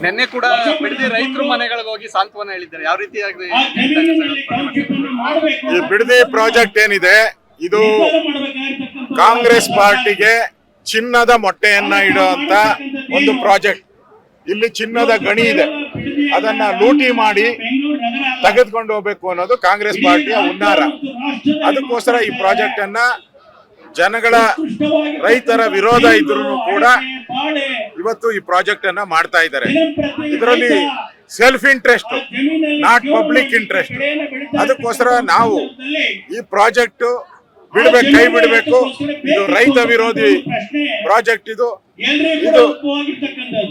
ನಿನ್ನೆ ಕೂಡ ಬಿಡದಿ ರೈತರ ಮನೆಗಳಿಗೆ ಹೋಗಿ ಸಾಂತ್ವನ ಹೇಳಿದ್ದಾರೆ. ಯಾವ ರೀತಿಯಾಗಿ ಈ ಬಿಡದಿ ಪ್ರಾಜೆಕ್ಟ್ ಏನಿದೆ ಇದು ಕಾಂಗ್ರೆಸ್ ಪಾರ್ಟಿಗೆ ಚಿನ್ನದ ಮೊಟ್ಟೆಯನ್ನ ಇಡುವಂತ ಒಂದು ಪ್ರಾಜೆಕ್ಟ್. ಇಲ್ಲಿ ಚಿನ್ನದ ಗಣಿ ಇದೆ, ಅದನ್ನ ಲೂಟಿ ಮಾಡಿ ತೆಗೆದುಕೊಂಡು ಹೋಗ್ಬೇಕು ಅನ್ನೋದು ಕಾಂಗ್ರೆಸ್ ಪಾರ್ಟಿಯ ಹುನ್ನಾರ. ಅದಕ್ಕೋಸ್ಕರ ಈ ಪ್ರಾಜೆಕ್ಟ್ ಅನ್ನ ಜನಗಳ ರೈತರ ವಿರೋಧ ಇದ್ರೂ ಕೂಡ ಇವತ್ತು ಈ ಪ್ರಾಜೆಕ್ಟ್ ಅನ್ನ ಮಾಡ್ತಾ ಇದ್ದಾರೆ. ಇದರಲ್ಲಿ self interest, not public interest. ಅದಕ್ಕೋಸ್ಕರ ನಾವು ಈ ಪ್ರಾಜೆಕ್ಟ್ ಬಿಡಬೇಕು, ಕೈ ಬಿಡಬೇಕು. ಇದು ರೈತ ವಿರೋಧಿ ಪ್ರಾಜೆಕ್ಟ್. ಇದು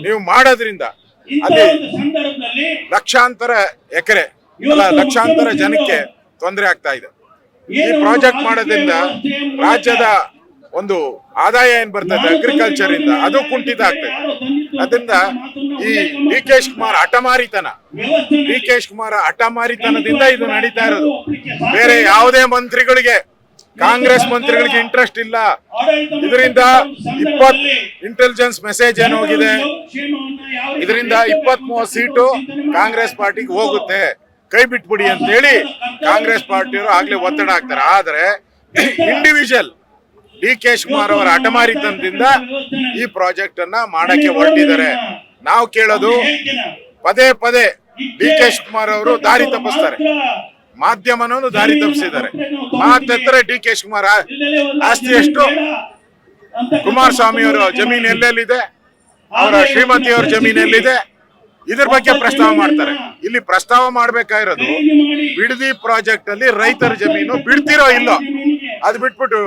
ನೀವು ಮಾಡೋದ್ರಿಂದ ಅಲ್ಲಿ ಲಕ್ಷಾಂತರ ಎಕರೆ ಅಲ್ಲ, ಲಕ್ಷಾಂತರ ಜನಕ್ಕೆ ತೊಂದರೆ ಆಗ್ತಾ ಇದೆ. ಈ ಪ್ರಾಜೆಕ್ಟ್ ಮಾಡೋದ್ರಿಂದ ರಾಜ್ಯದ ಒಂದು ಆದಾಯ ಏನ್ ಬರ್ತದೆ ಅಗ್ರಿಕಲ್ಚರ್ ಇಂದ, ಅದು ಕುಂಠಿತ ಆಗ್ತದೆ. ಅದರಿಂದ ಈ ಡಿ ಕೆ ಶಿವಕುಮಾರ್ ಹಠಮಾರಿತನದಿಂದ ಇದು ನಡೀತಾ ಇರೋದು. ಬೇರೆ ಯಾವುದೇ ಮಂತ್ರಿಗಳಿಗೆ, ಕಾಂಗ್ರೆಸ್ ಮಂತ್ರಿಗಳಿಗೆ ಇಂಟ್ರೆಸ್ಟ್ ಇಲ್ಲ. ಇದರಿಂದ 20 ಇಂಟೆಲಿಜೆನ್ಸ್ ಮೆಸೇಜ್ ಏನು ಹೋಗಿದೆ, ಇದರಿಂದ 20-30 ಸೀಟು ಕಾಂಗ್ರೆಸ್ ಪಾರ್ಟಿಗೆ ಹೋಗುತ್ತೆ, ಕೈ ಬಿಟ್ಬಿಡಿ ಅಂತ ಹೇಳಿ ಕಾಂಗ್ರೆಸ್ ಪಾರ್ಟಿಯವರು ಆಗ್ಲೇ ಒತ್ತಡ ಹಾಕ್ತಾರೆ. ಆದ್ರೆ ಇಂಡಿವಿಜುವಲ್ ಡಿ ಕೆ ಶಿವಕುಮಾರ್ ಅವರ ಹಠಮಾರಿತನದಿಂದ ಈ ಪ್ರಾಜೆಕ್ಟ್ ಅನ್ನ ಮಾಡಕ್ಕೆ ಹೊರಟಿದ್ದಾರೆ. ನಾವು ಕೇಳೋದು, ಪದೇ ಪದೇ ಡಿ ಕೆ ಶಿವಕುಮಾರ್ ಅವರು ದಾರಿ ತಪ್ಪಿಸ್ತಾರೆ, ಮಾಧ್ಯಮನೂ ದಾರಿ ತಪ್ಪಿಸಿದ್ದಾರೆ. ಮಾತೆತ್ತರೆ ಡಿ ಕೆ ಶಿವಕುಮಾರ್ ಆಸ್ತಿ ಎಷ್ಟು, ಕುಮಾರಸ್ವಾಮಿ ಅವರ ಜಮೀನು ಎಲ್ಲೆಲ್ಲಿದೆ, ಅವರ ಶ್ರೀಮತಿಯವರ ಜಮೀನು ಎಲ್ಲಿದೆ, ಇದ್ರ ಬಗ್ಗೆ ಪ್ರಸ್ತಾವ ಮಾಡ್ತಾರೆ. ಇಲ್ಲಿ ಪ್ರಸ್ತಾವ ಮಾಡ್ಬೇಕಾಗಿರೋದು ಬಿಡದಿ ಪ್ರಾಜೆಕ್ಟ್ ಅಲ್ಲಿ ರೈತರ ಜಮೀನು ಬಿಡ್ತಿರೋ ಇಲ್ಲೋ ಅದು ಬಿಟ್ಬಿಟ್ಟು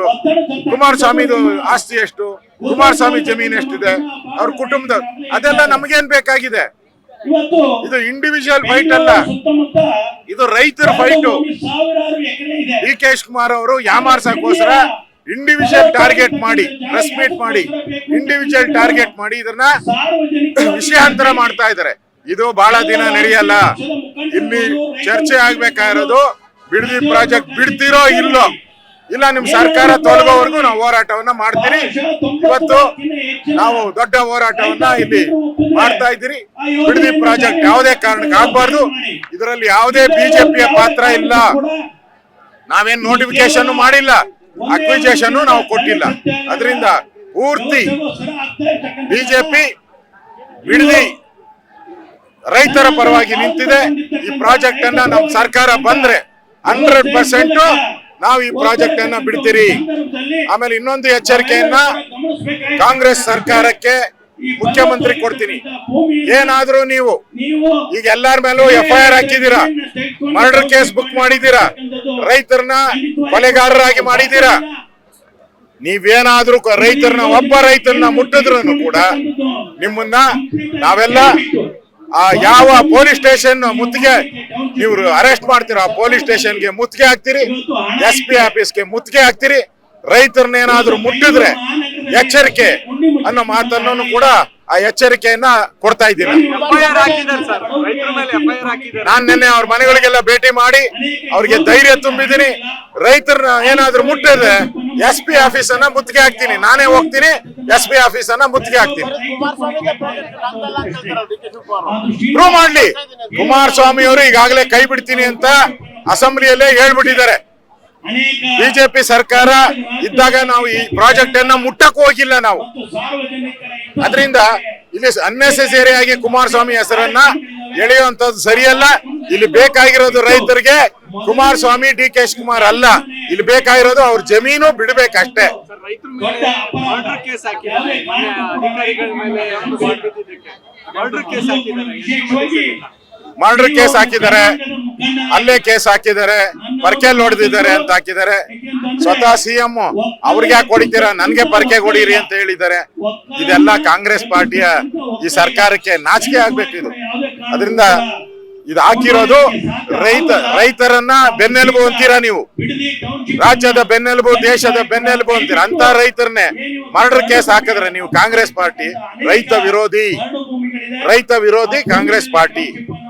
ಕುಮಾರಸ್ವಾಮಿದು ಆಸ್ತಿ ಎಷ್ಟು, ಕುಮಾರಸ್ವಾಮಿ ಜಮೀನು ಎಷ್ಟಿದೆ, ಅವ್ರ ಕುಟುಂಬದ, ಅದೆಲ್ಲ ನಮಗೇನ್ ಬೇಕಾಗಿದೆ. ಇದು ಇಂಡಿವಿಜುವಲ್ ಫೈಟ್ ಅಲ್ಲ, ಇದು ರೈತರ ಫೈಟ್. ಡಿ ಕೆ ಶಿವಕುಮಾರ್ ಅವರು ಯಾಮಾರ್ಸಕ್ಕೋಸ್ಕರ ಇಂಡಿವಿಜುವಲ್ ಟಾರ್ಗೆಟ್ ಮಾಡಿ, ಪ್ರೆಸ್ ಮೀಟ್ ಮಾಡಿ, ಇಂಡಿವಿಜುವಲ್ ಟಾರ್ಗೆಟ್ ಮಾಡಿ ಇದನ್ನ ವಿಷಯಾಂತರ ಮಾಡ್ತಾ ಇದ್ದಾರೆ. ಇದು ಬಹಳ ದಿನ ನಡೆಯಲ್ಲ. ಇಲ್ಲಿ ಚರ್ಚೆ ಆಗ್ಬೇಕಾಗಿರೋದು ಬಿಡದಿ ಪ್ರಾಜೆಕ್ಟ್ ಬಿಡ್ತಿರೋ ಇಲ್ಲೋ, ಇಲ್ಲ ನಿಮ್ ಸರ್ಕಾರ ತೊಲಗೋವರೆಗೂ ನಾವು ಹೋರಾಟವನ್ನ ಮಾಡ್ತೀರಿ. ಇವತ್ತು ನಾವು ದೊಡ್ಡ ಹೋರಾಟವನ್ನ ಇಲ್ಲಿ ಮಾಡ್ತಾ ಇದ್ದೀರಿ. ಬಿಡದಿ ಪ್ರಾಜೆಕ್ಟ್ ಯಾವುದೇ ಕಾರಣಕ್ಕೆ ಆಗ್ಬಾರ್ದು. ಇದರಲ್ಲಿ ಯಾವುದೇ ಬಿಜೆಪಿಯ ಪಾತ್ರ ಇಲ್ಲ. ನಾವೇನ್ ನೋಟಿಫಿಕೇಶನ್ ಮಾಡಿಲ್ಲ, ಅಕ್ವಿಜೇಷನ್ ನಾವು ಕೊಟ್ಟಿಲ್ಲ. ಅದರಿಂದ ಪೂರ್ತಿ ಬಿಜೆಪಿ ಬಿಡದಿ ರೈತರ ಪರವಾಗಿ ನಿಂತಿದೆ. ಈ ಪ್ರಾಜೆಕ್ಟ್ ಅನ್ನ ನಮ್ಮ ಸರ್ಕಾರ ಬಂದ್ರೆ 100% ನಾವು ಈ ಪ್ರಾಜೆಕ್ಟ್ ಅನ್ನ ಬಿಡ್ತೀರಿ. ಆಮೇಲೆ ಇನ್ನೊಂದು ಎಚ್ಚರಿಕೆಯನ್ನ ಕಾಂಗ್ರೆಸ್ ಸರ್ಕಾರಕ್ಕೆ ಮುಖ್ಯಮಂತ್ರಿ ಕೊಡ್ತೀನಿ. ಏನಾದ್ರೂ ನೀವು ಈಗ ಎಲ್ಲಾರ ಮೇಲೂ FIR ಹಾಕಿದೀರಾ, ಮರ್ಡರ್ ಕೇಸ್ ಬುಕ್ ಮಾಡಿದೀರಾ, ರೈತರನ್ನ ಕೊಲೆಗಾರರಾಗಿ ಮಾಡಿದೀರಾ. ನೀವೇನಾದ್ರೂ ಒಬ್ಬ ರೈತರನ್ನ ಮುಟ್ಟಿದ್ರು ಕೂಡ ನಿಮ್ಮನ್ನ ನಾವೆಲ್ಲ ಯಾವ ಪೊಲೀಸ್ ಸ್ಟೇಷನ್ ಮುತ್ತಿಗೆ ನೀವು ಅರೆಸ್ಟ್ ಮಾಡ್ತೀರಾ, ಪೊಲೀಸ್ ಸ್ಟೇಷನ್ಗೆ ಮುತ್ತಿಗೆ ಹಾಕ್ತಿರಿ, SP ಆಫೀಸ್ಗೆ ಮುತ್ತಿಗೆ ಹಾಕ್ತಿರಿ. ರೈತರನ್ನೇನಾದ್ರೂ ಮುಟ್ಟಿದ್ರೆ ಎಚ್ಚರಿಕೆ ಅನ್ನೋ ಮಾತನ್ನು ಕೂಡ ಆ ಎಚ್ಚರಿಕೆಯನ್ನ ಕೊಡ್ತಾ ಇದ್ದೀನಿ. ನಾನ್ ನಿನ್ನೆ ಅವ್ರ ಮನೆಗಳಿಗೆಲ್ಲ ಭೇಟಿ ಮಾಡಿ ಅವ್ರಿಗೆ ಧೈರ್ಯ ತುಂಬಿದ್ದೀನಿ. ರೈತರನ್ನ ಏನಾದ್ರೂ ಮುಟ್ಟಿದ್ರೆ SP ಆಫೀಸನ್ನ ಮುತ್ತಿಗೆ ಹಾಕ್ತೀನಿ, ನಾನೇ ಹೋಗ್ತೀನಿ, SP ಆಫೀಸನ್ನ ಮುತ್ತಿಗೆ ಹಾಕ್ತೀನಿ. ಪ್ರೂವ್ ಮಾಡ್ಲಿ. ಕುಮಾರಸ್ವಾಮಿ ಅವರು ಈಗಾಗಲೇ ಕೈ ಬಿಡ್ತೀನಿ ಅಂತ ಅಸೆಂಬ್ಲಿಯಲ್ಲೇ ಹೇಳ್ಬಿಟ್ಟಿದ್ದಾರೆ. ಬಿಜೆಪಿ ಸರ್ಕಾರ ಇದ್ದಾಗ ನಾವು ಈ ಪ್ರಾಜೆಕ್ಟ್ ಅನ್ನ ಮುಟ್ಟಕ್ಕೂ ಹೋಗಿಲ್ಲ ನಾವು. ಅದರಿಂದ ಇಲ್ಲಿ ಅನ್ನೆಸೆಸರಿ ಆಗಿ ಕುಮಾರಸ್ವಾಮಿ ಹೆಸರನ್ನ ಎಳೆಯುವಂತದ್ದು ಸರಿಯಲ್ಲ. ಇಲ್ಲಿ ಬೇಕಾಗಿರೋದು ರೈತರಿಗೆ ಕುಮಾರಸ್ವಾಮಿ, ಡಿ ಕೆ ಶಿವಕುಮಾರ್ ಅಲ್ಲ. ಇಲ್ಲಿ ಬೇಕಾಗಿರೋದು ಅವ್ರ ಜಮೀನು ಬಿಡ್ಬೇಕಷ್ಟೇ. ಮರ್ಡರ್ ಕೇಸ್ ಹಾಕಿದ್ದಾರೆ, ಅಲ್ಲೇ ಕೇಸ್ ಹಾಕಿದ್ದಾರೆ, ಪರ್ಕೆಲ್ ಹೊಡೆದಿದ್ದಾರೆ ಅಂತ ಹಾಕಿದ್ದಾರೆ. ಸ್ವತಃ CM ಅವ್ರಿಗೆ ಯಾಕೆ ಹೊಡಿತೀರಾ, ನನ್ಗೆ ಪರ್ಕೆ ಹೊಡೀರಿ ಅಂತ ಹೇಳಿದ್ದಾರೆ. ಇದೆಲ್ಲ ಕಾಂಗ್ರೆಸ್ ಪಾರ್ಟಿಯ ಈ ಸರ್ಕಾರಕ್ಕೆ ನಾಚಿಕೆ ಆಗ್ಬೇಕು ಇದು. ಅದರಿಂದ ಇದು ಹಾಕಿರೋದು ರೈತರನ್ನ ಬೆನ್ನೆಲುಬು ಅಂತೀರಾ ನೀವು, ರಾಜ್ಯದ ಬೆನ್ನೆಲುಬು, ದೇಶದ ಬೆನ್ನೆಲುಬು ಅಂತೀರಾ. ಅಂತ ರೈತರನ್ನೇ ಮರ್ಡರ್ ಕೇಸ್ ಹಾಕಿದ್ರೆ ನೀವು ಕಾಂಗ್ರೆಸ್ ಪಾರ್ಟಿ ರೈತ ವಿರೋಧಿ ಕಾಂಗ್ರೆಸ್ ಪಾರ್ಟಿ.